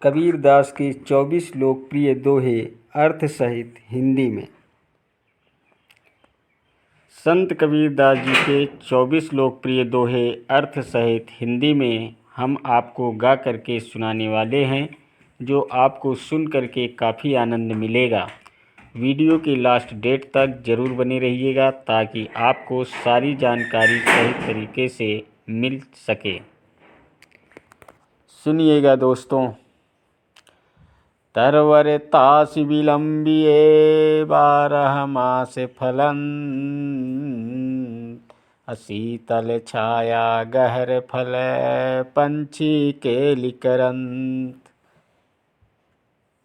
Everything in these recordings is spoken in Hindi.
कबीरदास के 24 लोकप्रिय दोहे अर्थ सहित हिंदी में। संत कबीरदास जी के 24 लोकप्रिय दोहे अर्थ सहित हिंदी में हम आपको गा करके सुनाने वाले हैं, जो आपको सुन करके काफ़ी आनंद मिलेगा। वीडियो के लास्ट डेट तक ज़रूर बने रहिएगा ताकि आपको सारी जानकारी सही तरीके से मिल सके। सुनिएगा दोस्तों। तरवर तास विलंबिए 12 मास फलन, अशीतल छाया गहर फल पंछी केलि करंत।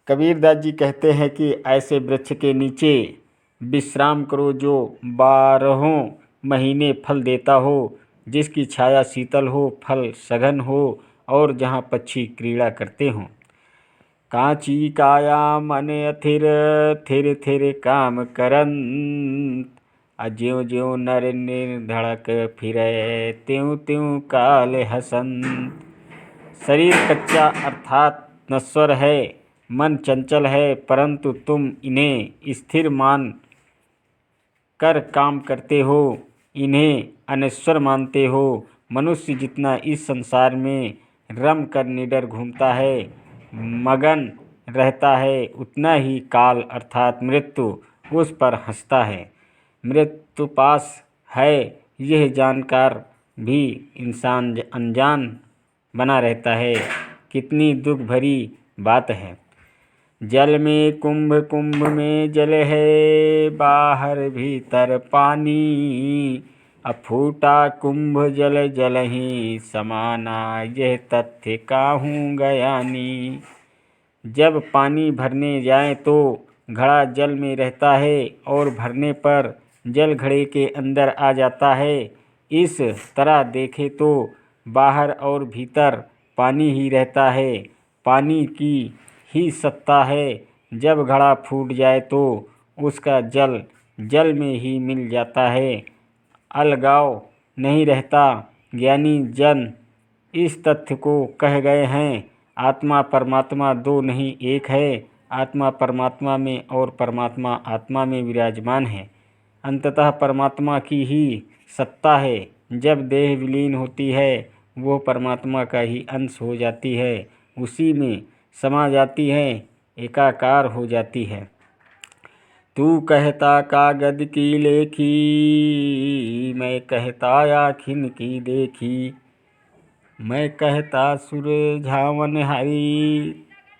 कबीरदास जी कहते हैं कि ऐसे वृक्ष के नीचे विश्राम करो जो 12 महीने फल देता हो, जिसकी छाया शीतल हो, फल सघन हो और जहाँ पक्षी क्रीड़ा करते हों। कांची काया मन अथिर थिर थिर काम करंत, ज्यों ज्यों नर निर्धड़क फिरे त्यों त्यों काल हसंत। शरीर कच्चा अर्थात नश्वर है, मन चंचल है, परंतु तुम इन्हें स्थिर मान कर काम करते हो, इन्हें अनश्वर मानते हो। मनुष्य जितना इस संसार में रम कर निडर घूमता है, मगन रहता है, उतना ही काल अर्थात मृत्यु उस पर हंसता है। मृत्यु पास है यह जानकर भी इंसान अनजान बना रहता है। कितनी दुख भरी बात है। जल में कुंभ कुंभ में जल है, बाहर भीतर पानी, अफूटा कुंभ जल जल ही समाना, यह तथ्य काहूँ गयानी। जब पानी भरने जाए तो घड़ा जल में रहता है और भरने पर जल घड़े के अंदर आ जाता है। इस तरह देखे तो बाहर और भीतर पानी ही रहता है, पानी की ही सत्ता है। जब घड़ा फूट जाए तो उसका जल जल में ही मिल जाता है, अलगाव नहीं रहता। ज्ञानी जन इस तथ्य को कह गए हैं, आत्मा परमात्मा दो नहीं एक है। आत्मा परमात्मा में और परमात्मा आत्मा में विराजमान है। अंततः परमात्मा की ही सत्ता है। जब देह विलीन होती है वो परमात्मा का ही अंश हो जाती है, उसी में समा जाती है, एकाकार हो जाती है। तू कहता कागद की लेखी, मैं कहता आखिन की देखी, मैं कहता सुरझावन हरी,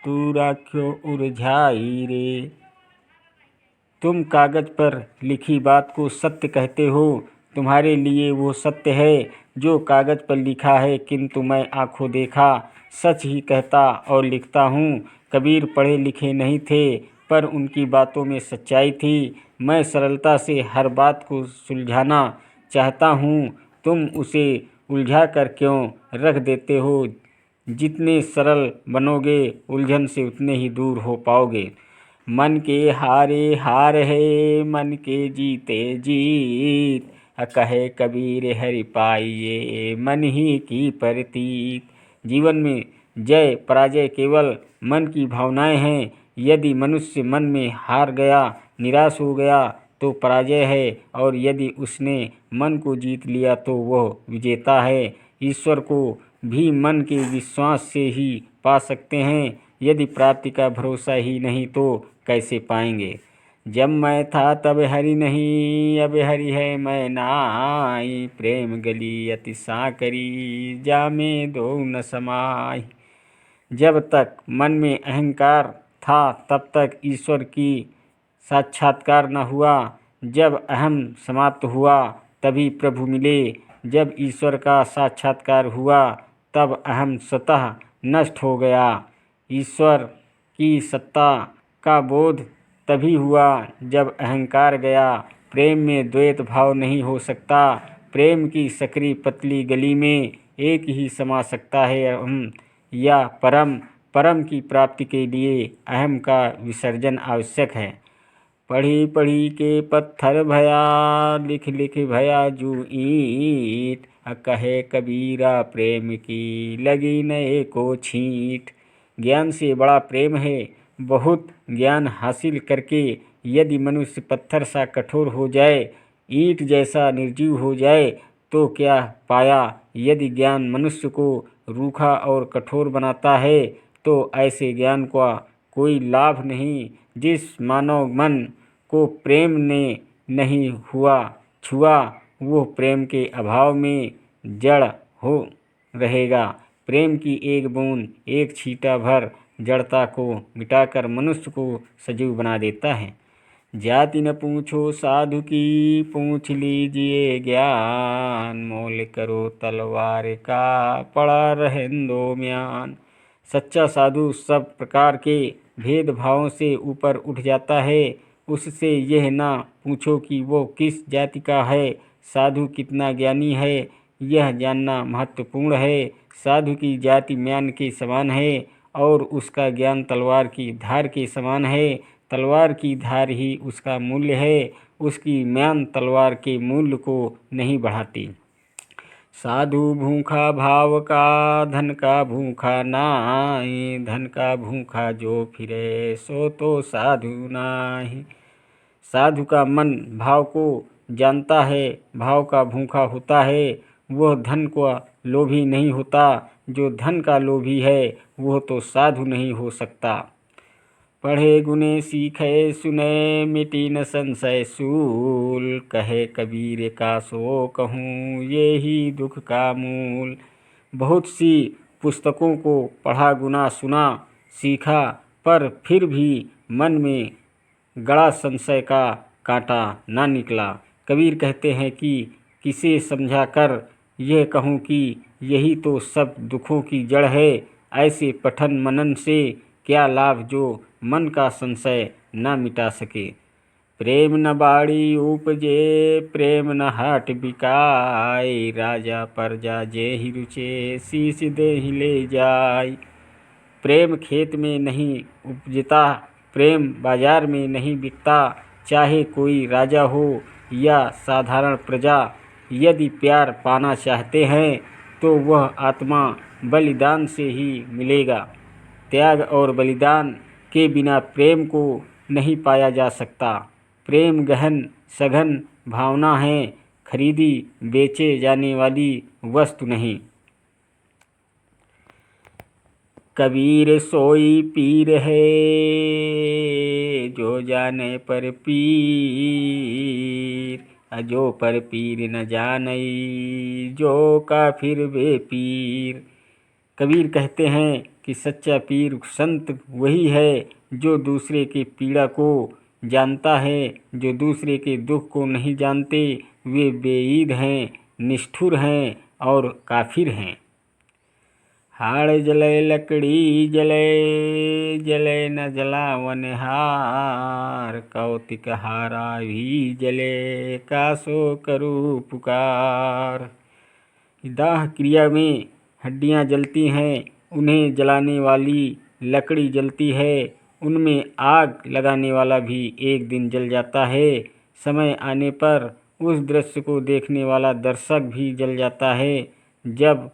तू राख्यो उरझाई रे। तुम कागज पर लिखी बात को सत्य कहते हो, तुम्हारे लिए वो सत्य है जो कागज पर लिखा है, किंतु मैं आँखों देखा सच ही कहता और लिखता हूँ। कबीर पढ़े लिखे नहीं थे, पर उनकी बातों में सच्चाई थी। मैं सरलता से हर बात को सुलझाना चाहता हूँ, तुम उसे उलझा कर क्यों रख देते हो। जितने सरल बनोगे उलझन से उतने ही दूर हो पाओगे। मन के हारे हार है, मन के जीते जीत, कहे कबीर हरि पाइये मन ही की प्रतीत। जीवन में जय पराजय केवल मन की भावनाएं हैं। यदि मनुष्य मन में हार गया, निराश हो गया तो पराजय है, और यदि उसने मन को जीत लिया तो वह विजेता है। ईश्वर को भी मन के विश्वास से ही पा सकते हैं। यदि प्राप्ति का भरोसा ही नहीं तो कैसे पाएंगे। जब मैं था तब हरि नहीं, अब हरि है मैं नाई, प्रेम गली अति साकरी, जामे दो न समाई। जब तक मन में अहंकार था तब तक ईश्वर की साक्षात्कार न हुआ। जब अहम समाप्त हुआ तभी प्रभु मिले। जब ईश्वर का साक्षात्कार हुआ तब अहम स्वतः नष्ट हो गया। ईश्वर की सत्ता का बोध तभी हुआ जब अहंकार गया। प्रेम में द्वैत भाव नहीं हो सकता। प्रेम की सकरी पतली गली में एक ही समा सकता है अहम या परम। परम की प्राप्ति के लिए अहम का विसर्जन आवश्यक है। पढ़ी पढ़ी के पत्थर भया, लिख लिख भया जू ईंट, कहे कबीरा प्रेम की लगी न एको छींट। ज्ञान से बड़ा प्रेम है। बहुत ज्ञान हासिल करके यदि मनुष्य पत्थर सा कठोर हो जाए, ईंट जैसा निर्जीव हो जाए, तो क्या पाया? यदि ज्ञान मनुष्य को रूखा और कठोर बनाता है तो ऐसे ज्ञान का कोई लाभ नहीं। जिस मानव मन को प्रेम ने नहीं हुआ छुआ, वो प्रेम के अभाव में जड़ हो रहेगा। प्रेम की एक बूंद, एक छींटा भर जड़ता को मिटाकर मनुष्य को सजीव बना देता है। जाति न पूछो साधु की, पूछ लीजिए ज्ञान, मोल करो तलवार का, पड़ा रहेंदो म्यान। सच्चा साधु सब प्रकार के भेदभावों से ऊपर उठ जाता है। उससे यह ना पूछो कि वो किस जाति का है, साधु कितना ज्ञानी है, यह जानना महत्वपूर्ण है। साधु की जाति म्यान के समान है और उसका ज्ञान तलवार की धार के समान है। तलवार की धार ही उसका मूल्य है, उसकी म्यान तलवार के मूल्य को नहीं बढ़ाती। साधु भूखा भाव का, धन का भूखा नाहि, धन का भूखा जो फिरे, सो तो साधु नाहि। साधु का मन भाव को जानता है, भाव का भूखा होता है, वह धन का लोभी नहीं होता। जो धन का लोभी है वह तो साधु नहीं हो सकता। पढ़े गुने सीखे सुने, मिटी न संशय सूल, कहे कबीर का सो कहूँ, ये ही दुख का मूल। बहुत सी पुस्तकों को पढ़ा, गुना सुना, सीखा, पर फिर भी मन में गड़ा संशय का कांटा ना निकला। कबीर कहते हैं कि किसे समझा कर यह कहूँ कि यही तो सब दुखों की जड़ है। ऐसे पठन मनन से क्या लाभ जो मन का संशय न मिटा सके। प्रेम न बाड़ी उपजे, प्रेम न हाट बिकाय, राजा प्रजा जे ही रुचे, शीश दे ही ले जाय। प्रेम खेत में नहीं उपजता, प्रेम बाजार में नहीं बिकता। चाहे कोई राजा हो या साधारण प्रजा, यदि प्यार पाना चाहते हैं तो वह आत्मा बलिदान से ही मिलेगा। त्याग और बलिदान के बिना प्रेम को नहीं पाया जा सकता। प्रेम गहन सघन भावना है, खरीदी बेचे जाने वाली वस्तु नहीं। कबीर सोई पीर है, जो जाने पर पीर, जो पर पीर न जानई, जो काफिर वे पीर। कबीर कहते हैं कि सच्चा पीर संत वही है जो दूसरे की पीड़ा को जानता है। जो दूसरे के दुख को नहीं जानते वे बेईद हैं, निष्ठुर हैं और काफिर हैं। हाड़ जले लकड़ी जले, जले न जलावन हार, कौतिक हारा भी जले, कासो करूँ पुकार। दाह क्रिया में हड्डियाँ जलती हैं, उन्हें जलाने वाली लकड़ी जलती है, उनमें आग लगाने वाला भी एक दिन जल जाता है। समय आने पर उस दृश्य को देखने वाला दर्शक भी जल जाता है। जब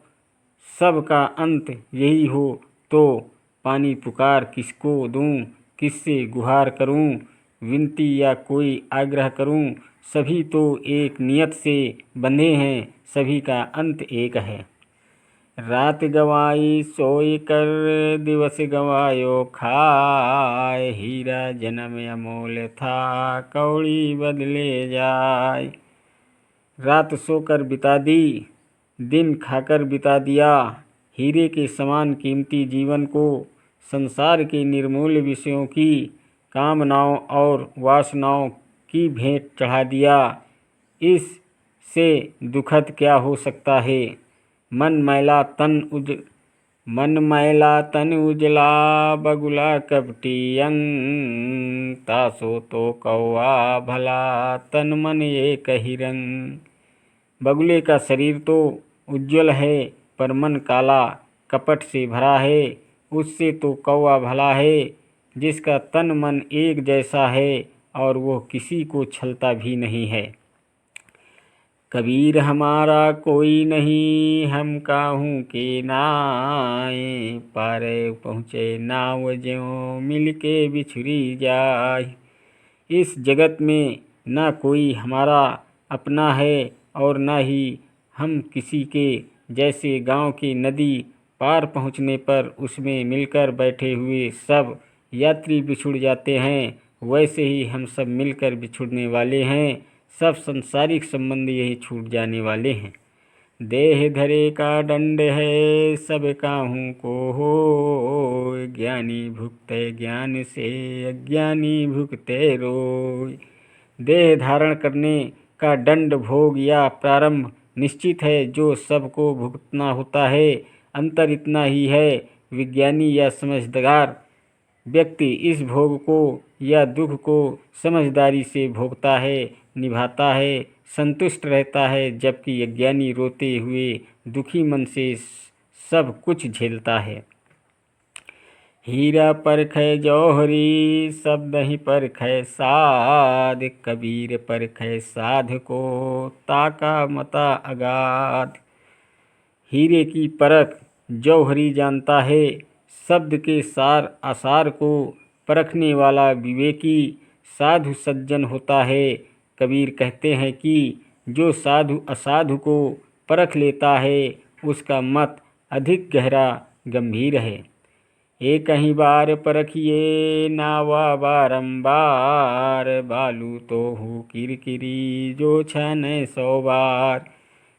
सब का अंत यही हो तो पानी पुकार किसको दूं, किससे गुहार करूं, विनती या कोई आग्रह करूं। सभी तो एक नियत से बंधे हैं, सभी का अंत एक है। रात गवाई सोई कर, दिवस गवायो खाए, हीरा जन्म अमोल था, कौड़ी बदले जाए। रात सोकर बिता दी, दिन खाकर बिता दिया। हीरे के समान कीमती जीवन को संसार के निर्मूल्य विषयों की कामनाओं और वासनाओं की भेंट चढ़ा दिया। इससे दुखद क्या हो सकता है। मन मैला तन उजला, बगुला कपटी अंग, तासो तो कौवा भला, तन मन एक ही रंग। बगुले का शरीर तो उज्ज्वल है पर मन काला कपट से भरा है। उससे तो कौवा भला है जिसका तन मन एक जैसा है और वो किसी को छलता भी नहीं है। कबीर हमारा कोई नहीं, हम काहू के नाए, पारे पहुँचे नाव ज्यों मिलके बिछुरी जाय। इस जगत में ना कोई हमारा अपना है और ना ही हम किसी के। जैसे गांव की नदी पार पहुँचने पर उसमें मिलकर बैठे हुए सब यात्री बिछुड़ जाते हैं, वैसे ही हम सब मिलकर बिछुड़ने वाले हैं। सब संसारिक संबंध यही छूट जाने वाले हैं। देह धरे का दंड है, सब काहू को हो, ज्ञानी भुगते ज्ञान से, अज्ञानी भुगते रोय। देह धारण करने का दंड, भोग या प्रारंभ निश्चित है, जो सबको भुगतना होता है। अंतर इतना ही है, विज्ञानी या समझदार व्यक्ति इस भोग को या दुख को समझदारी से भोगता है, निभाता है, संतुष्ट रहता है, जबकि अज्ञानी रोते हुए दुखी मन से सब कुछ झेलता है। हीरा परखै जौहरी, सब नहीं परखै साध, कबीर परखै साध को, ताका मता अगाध। हीरे की परख जौहरी जानता है, शब्द के सार आसार को परखने वाला विवेकी साधु सज्जन होता है। कबीर कहते हैं कि जो साधु असाधु को परख लेता है, उसका मत अधिक गहरा गंभीर है। एक ही बार परखिए नावा बारंबार, बालू तो हो किरकिरी जो छन 100 बार।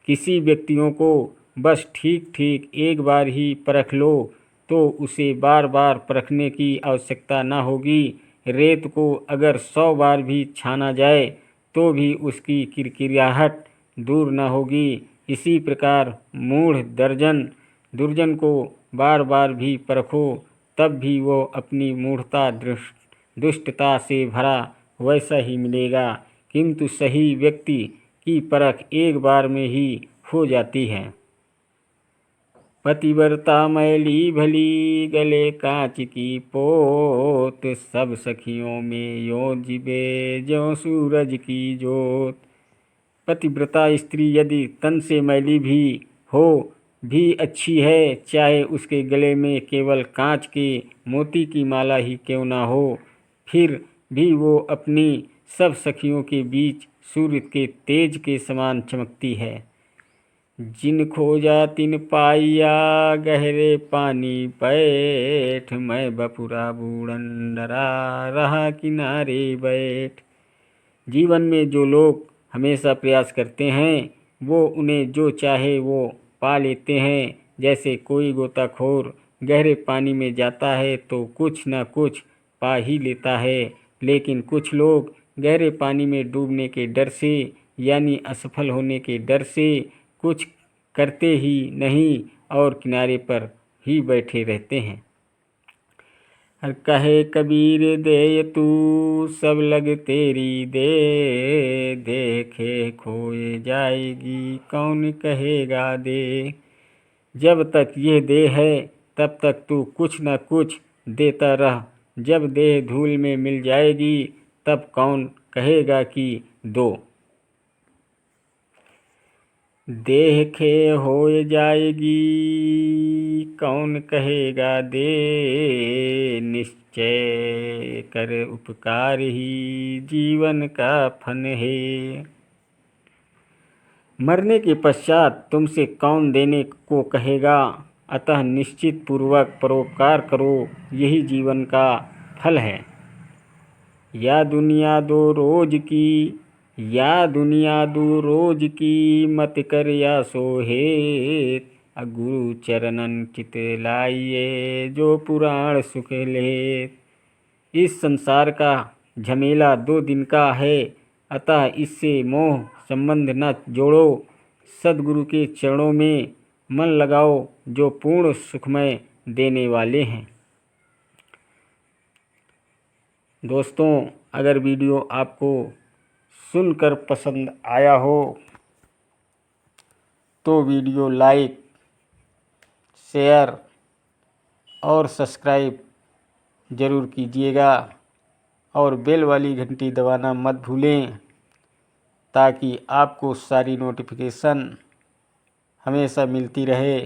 किसी व्यक्तियों को बस ठीक ठीक एक बार ही परख लो तो उसे बार बार परखने की आवश्यकता न होगी। रेत को अगर 100 बार भी छाना जाए तो भी उसकी किरकिराहट दूर न होगी। इसी प्रकार मूढ़ दुर्जन को बार बार भी परखो, तब भी वो अपनी मूढ़ता दुष्टता से भरा वैसा ही मिलेगा, किंतु सही व्यक्ति की परख एक बार में ही हो जाती है। पतिव्रता मैली भली, गले कांच की पोत, सब सखियों में यो जिबे ज्यों सूरज की जोत। पतिव्रता स्त्री यदि तन से मैली भी हो भी अच्छी है, चाहे उसके गले में केवल कांच के मोती की माला ही क्यों ना हो, फिर भी वो अपनी सब सखियों के बीच सूर्य के तेज के समान चमकती है। जिन खोजा तिन पाइया, गहरे पानी बैठ, मैं बपुरा बूढ़न डरा रहा किनारे बैठ। जीवन में जो लोग हमेशा प्रयास करते हैं, वो उन्हें जो चाहे वो पा लेते हैं। जैसे कोई गोताखोर गहरे पानी में जाता है तो कुछ न कुछ पा ही लेता है, लेकिन कुछ लोग गहरे पानी में डूबने के डर से यानी असफल होने के डर से कुछ करते ही नहीं और किनारे पर ही बैठे रहते हैं। कहे कबीर दे तू, सब लग तेरी दे, देखे खोए जाएगी कौन कहेगा दे। जब तक यह देह है तब तक तू कुछ न कुछ देता रह, जब देह धूल में मिल जाएगी तब कौन कहेगा कि दो। देह खे हो जाएगी कौन कहेगा दे, निश्चय कर उपकार ही जीवन का फन है। मरने के पश्चात तुमसे कौन देने को कहेगा, अतः निश्चित पूर्वक परोपकार करो, यही जीवन का फल है। या दुनिया दो रोज की मत कर या सोहेत, गुरु चरणन चित लाइए जो पुराण सुख लेत। इस संसार का झमेला 2 दिन का है, अतः इससे मोह संबंध न जोड़ो। सद्गुरु के चरणों में मन लगाओ जो पूर्ण सुखमय देने वाले हैं। दोस्तों, अगर वीडियो आपको सुनकर पसंद आया हो तो वीडियो लाइक, शेयर और सब्सक्राइब ज़रूर कीजिएगा और बेल वाली घंटी दबाना मत भूलें। ताकि आपको सारी नोटिफिकेशन हमेशा मिलती रहे।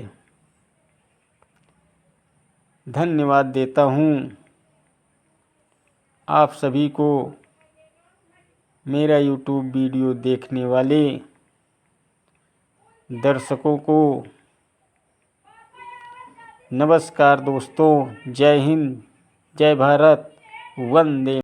धन्यवाद देता हूँ आप सभी को, मेरा YouTube वीडियो देखने वाले दर्शकों को। नमस्कार दोस्तों, जय हिंद, जय भारत, वंदे।